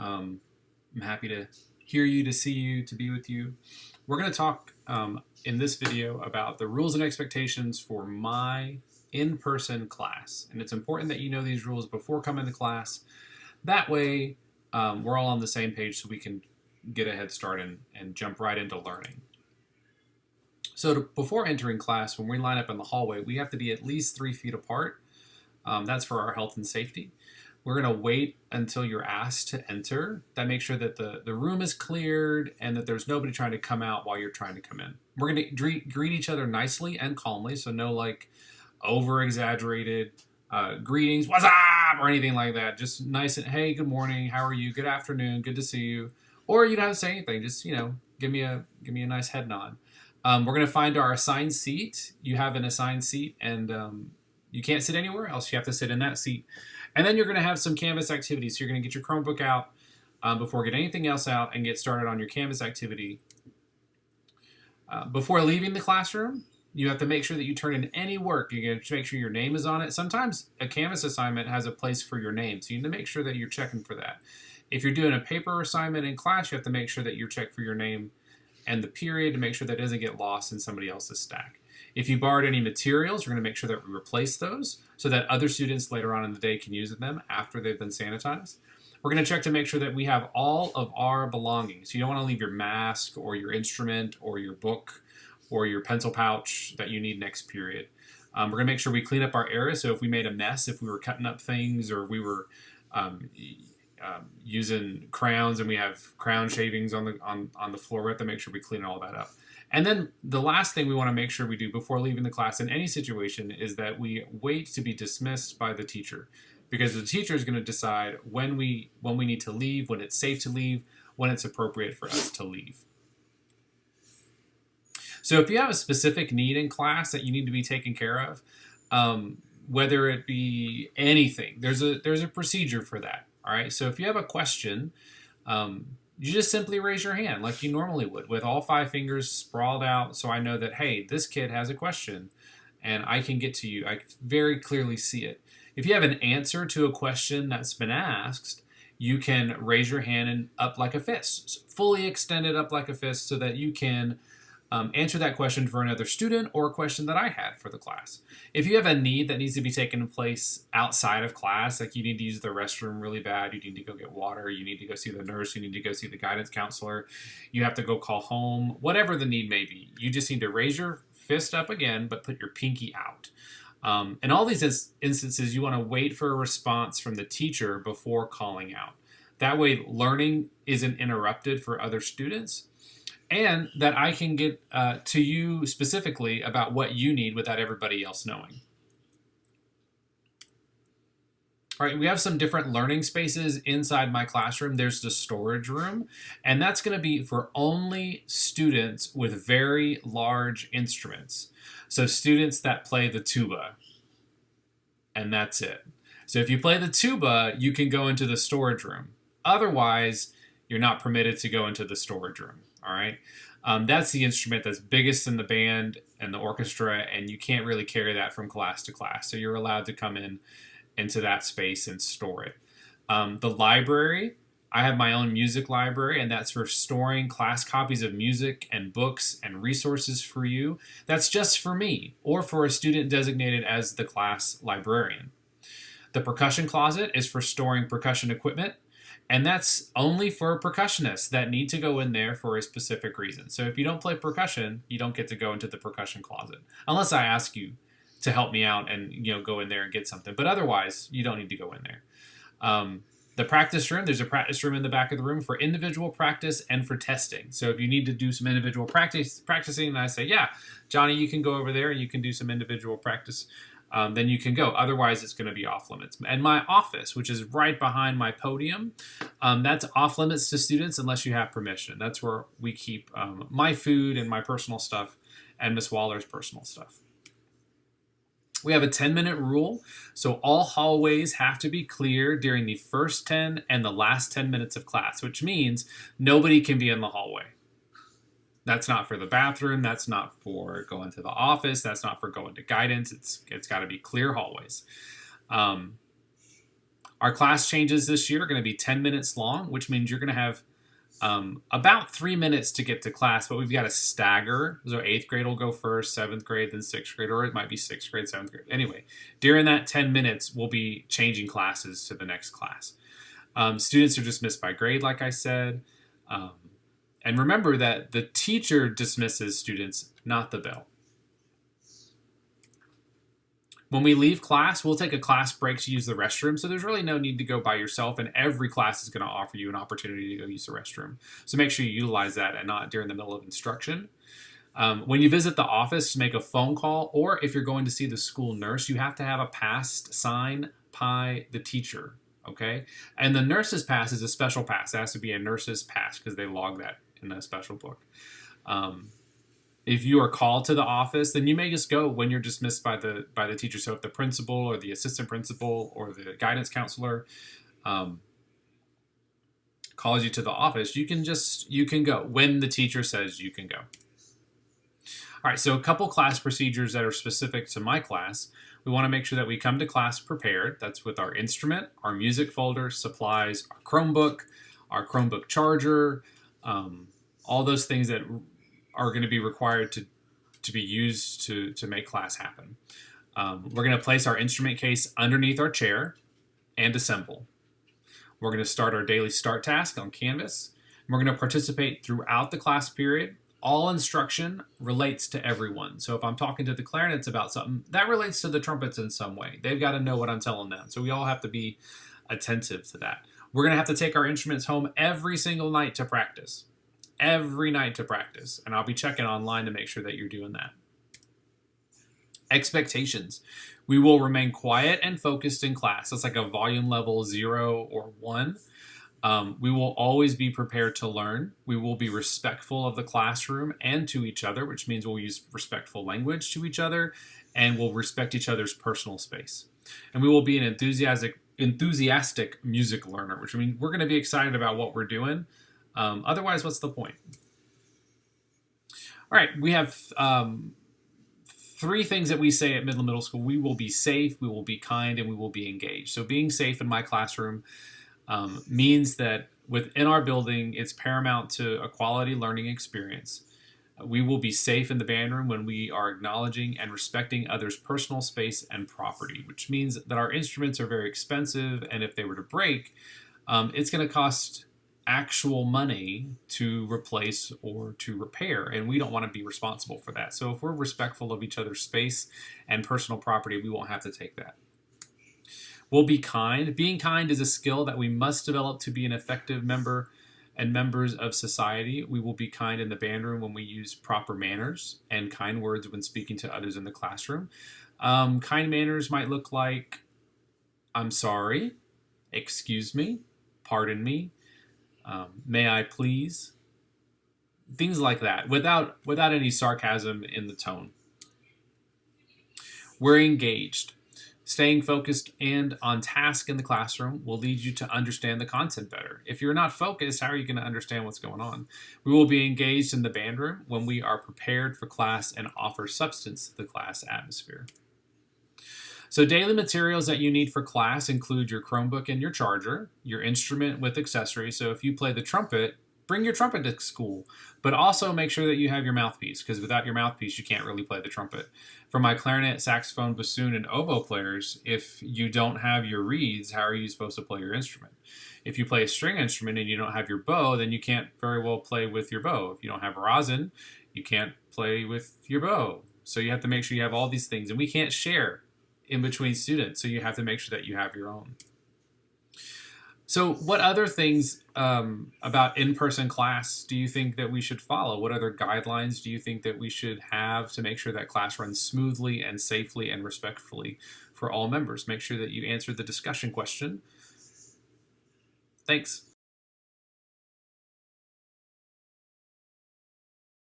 I'm happy to hear you, to see you, to be with you. We're going to talk in this video about the rules and expectations for my in-person class. And it's important that you know these rules before coming to class. That way, we're all on the same page so we can get a head start and jump right into learning. So before entering class, when we line up in the hallway, we have to be at least 3 feet apart. That's for our health and safety. We're going to wait until you're asked to enter. That makes sure that the room is cleared and that there's nobody trying to come out while you're trying to come in. We're going to greet each other nicely and calmly, so no like over-exaggerated greetings, what's up, or anything like that. Just nice and, hey, good morning, how are you, good afternoon, good to see you. Or you don't have to say anything, just, give me a nice head nod. We're going to find our assigned seat. You have an assigned seat, and you can't sit anywhere else. You have to sit in that seat. And then you're going to have some Canvas activities. So you're going to get your Chromebook out before getting anything else out and get started on your Canvas activity. Before leaving the classroom, you have to make sure that you turn in any work. You're going to make sure your name is on it. Sometimes a Canvas assignment has a place for your name, so you need to make sure that you're checking for that. If you're doing a paper assignment in class, you have to make sure that you check for your name and the period to make sure that it doesn't get lost in somebody else's stack. If you borrowed any materials, we're going to make sure that we replace those so that other students later on in the day can use them after they've been sanitized. We're going to check to make sure that we have all of our belongings. You don't want to leave your mask or your instrument or your book or your pencil pouch that you need next period. We're going to make sure we clean up our area. So if we made a mess, if we were cutting up things or we were using crayons and we have crown shavings on the floor, we have to make sure we clean all that up. And then the last thing we want to make sure we do before leaving the class in any situation is that we wait to be dismissed by the teacher, because the teacher is going to decide when we need to leave, when it's safe to leave, when it's appropriate for us to leave. So if you have a specific need in class that you need to be taken care of, whether it be anything, there's a procedure for that. All right. So if you have a question, you just simply raise your hand like you normally would with all 5 fingers sprawled out. So I know that, hey, this kid has a question and I can get to you. I very clearly see it. If you have an answer to a question that's been asked, you can raise your hand and up like a fist, fully extended up like a fist so that you can answer that question for another student or a question that I had for the class. If you have a need that needs to be taken place outside of class, like you need to use the restroom really bad, you need to go get water, you need to go see the nurse, you need to go see the guidance counselor, you have to go call home, whatever the need may be, you just need to raise your fist up again, but put your pinky out. In all these instances, you want to wait for a response from the teacher before calling out. That way, learning isn't interrupted for other students, and that I can get to you specifically about what you need without everybody else knowing. All right, we have some different learning spaces inside my classroom. There's the storage room, and that's going to be for only students with very large instruments. So students that play the tuba, and that's it. So if you play the tuba, you can go into the storage room. Otherwise, you're not permitted to go into the storage room. All right. That's the instrument that's biggest in the band and the orchestra, and you can't really carry that from class to class. So you're allowed to come into that space and store it. The library, I have my own music library, and that's for storing class copies of music and books and resources for you. That's just for me or for a student designated as the class librarian. The percussion closet is for storing percussion equipment. And that's only for percussionists that need to go in there for a specific reason. So if you don't play percussion, you don't get to go into the percussion closet. Unless I ask you to help me out and go in there and get something. But otherwise, you don't need to go in there. The practice room, there's a practice room in the back of the room for individual practice and for testing. So if you need to do some individual practicing, and I say, yeah, Johnny, you can go over there and you can do some individual practice. Then you can go. Otherwise, it's going to be off limits. And my office, which is right behind my podium, that's off limits to students unless you have permission. That's where we keep my food and my personal stuff and Miss Waller's personal stuff. We have a 10-minute rule, so all hallways have to be clear during the first 10 and the last 10 minutes of class, which means nobody can be in the hallway. That's not for the bathroom. That's not for going to the office. That's not for going to guidance. It's got to be clear hallways. Our class changes this year are going to be 10 minutes long, which means you're going to have about 3 minutes to get to class, but we've got to stagger. So 8th grade will go first, 7th grade, then 6th grade, or it might be 6th grade, 7th grade. Anyway, during that 10 minutes, we'll be changing classes to the next class. Students are dismissed by grade, like I said. And remember that the teacher dismisses students, not the bell. When we leave class, we'll take a class break to use the restroom. So there's really no need to go by yourself, and every class is going to offer you an opportunity to go use the restroom. So make sure you utilize that and not during the middle of instruction. When you visit the office to make a phone call, or if you're going to see the school nurse, you have to have a pass signed by the teacher, okay? And the nurse's pass is a special pass. It has to be a nurse's pass because they log that in a special book. If you are called to the office, then you may just go when you're dismissed by the teacher. So if the principal or the assistant principal or the guidance counselor calls you to the office, you can go when the teacher says you can go. All right, so a couple class procedures that are specific to my class. We want to make sure that we come to class prepared. That's with our instrument, our music folder, supplies, our Chromebook charger, all those things that are going to be required to be used to make class happen. We're going to place our instrument case underneath our chair and assemble. We're going to start our daily start task on Canvas. We're going to participate throughout the class period. All instruction relates to everyone. So if I'm talking to the clarinets about something, that relates to the trumpets in some way. They've got to know what I'm telling them. So we all have to be attentive to that. We're going to have to take our instruments home every single night to practice. Every night to practice. And I'll be checking online to make sure that you're doing that. Expectations. We will remain quiet and focused in class. That's like a volume level 0 or 1. We will always be prepared to learn. We will be respectful of the classroom and to each other, which means we'll use respectful language to each other, and we'll respect each other's personal space. And we will be an enthusiastic music learner, which means we're going to be excited about what we're doing. Otherwise, what's the point? All right, we have 3 things that we say at Midland Middle School. We will be safe, we will be kind, and we will be engaged. So being safe in my classroom means that within our building, it's paramount to a quality learning experience. We will be safe in the band room when we are acknowledging and respecting others' personal space and property, which means that our instruments are very expensive, and if they were to break, it's going to cost actual money to replace or to repair, and we don't want to be responsible for that. So if we're respectful of each other's space and personal property, we won't have to take that. We'll be kind. Being kind is a skill that we must develop to be an effective member and members of society. We will be kind in the band room when we use proper manners and kind words when speaking to others in the classroom. Kind manners might look like, I'm sorry, excuse me, pardon me, may I please? Things like that, without any sarcasm in the tone. We're engaged. Staying focused and on task in the classroom will lead you to understand the content better. If you're not focused, how are you going to understand what's going on? We will be engaged in the band room when we are prepared for class and offer substance to the class atmosphere. So daily materials that you need for class include your Chromebook and your charger, your instrument with accessories. So if you play the trumpet, bring your trumpet to school, but also make sure that you have your mouthpiece, because without your mouthpiece, you can't really play the trumpet. For my clarinet, saxophone, bassoon, and oboe players, if you don't have your reeds, how are you supposed to play your instrument? If you play a string instrument and you don't have your bow, then you can't very well play with your bow. If you don't have rosin, you can't play with your bow. So you have to make sure you have all these things, and we can't share in between students, so you have to make sure that you have your own. So what other things about in-person class do you think that we should follow? What other guidelines do you think that we should have to make sure that class runs smoothly and safely and respectfully for all members? Make sure that you answer the discussion question. Thanks.